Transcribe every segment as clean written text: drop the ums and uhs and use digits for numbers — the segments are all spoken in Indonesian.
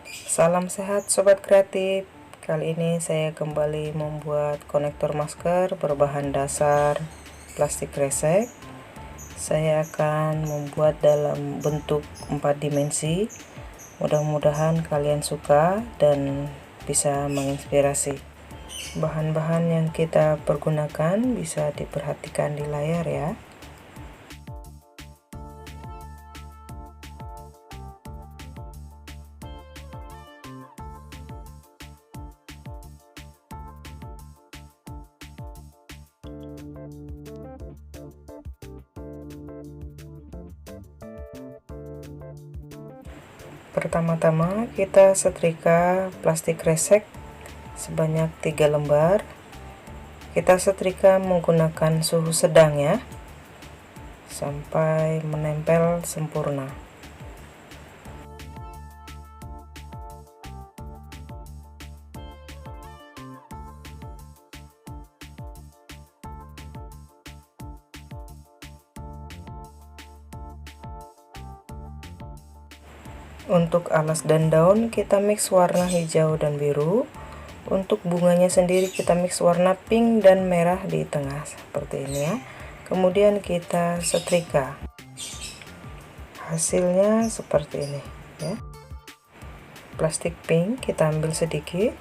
Salam sehat sobat kreatif. Kali ini saya kembali membuat konektor masker berbahan dasar plastik kresek. Saya akan membuat dalam bentuk 4 dimensi. Mudah-mudahan kalian suka dan bisa menginspirasi. Bahan-bahan yang kita pergunakan bisa diperhatikan di layar ya. Pertama-tama kita setrika plastik kresek sebanyak 3 lembar. Kita setrika menggunakan suhu sedang ya, sampai menempel sempurna. Untuk alas dan daun kita mix warna hijau dan biru. Untuk bunganya sendiri kita mix warna pink dan merah di tengah seperti ini ya. Kemudian kita setrika. Hasilnya seperti ini ya. Plastik pink kita ambil sedikit.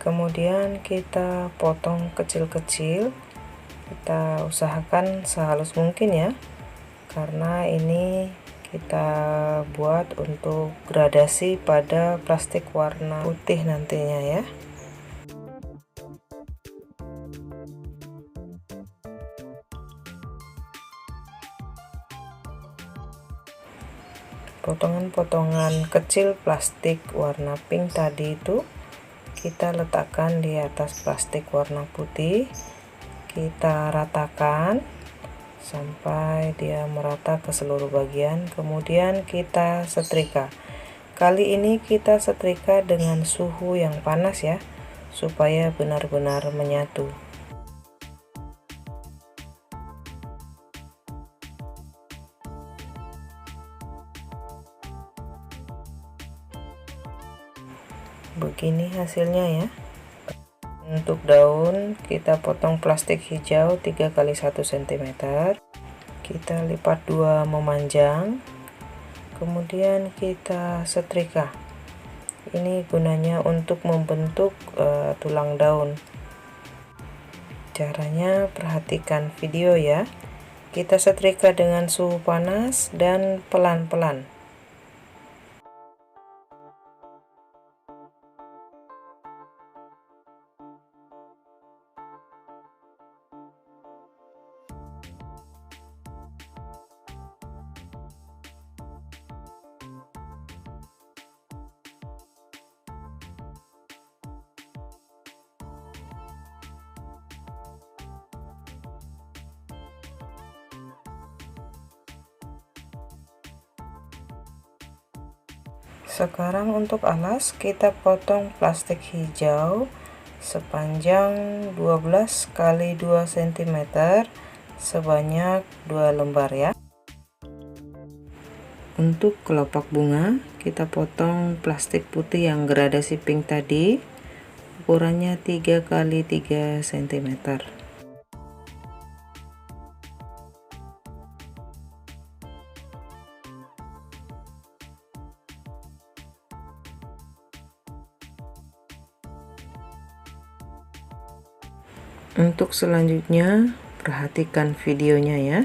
Kemudian kita potong kecil-kecil. Kita usahakan sehalus mungkin ya. Karena ini kita buat untuk gradasi pada plastik warna putih nantinya ya. Potongan-potongan kecil plastik warna pink tadi itu kita letakkan di atas plastik warna putih. Kita ratakan sampai dia merata ke seluruh bagian, kemudian kita setrika. Kali ini kita setrika dengan suhu yang panas ya, supaya benar-benar menyatu. Begini hasilnya ya. Untuk daun kita potong plastik hijau 3 x 1 cm. Kita lipat 2 memanjang. Kemudian kita setrika. Ini gunanya untuk membentuk tulang daun. Caranya perhatikan video ya. Kita setrika dengan suhu panas dan pelan-pelan. Sekarang untuk alas kita potong plastik hijau sepanjang 12 x 2 cm sebanyak 2 lembar ya. Untuk kelopak bunga kita potong plastik putih yang gradasi pink tadi, ukurannya 3 x 3 cm. Untuk selanjutnya perhatikan videonya ya.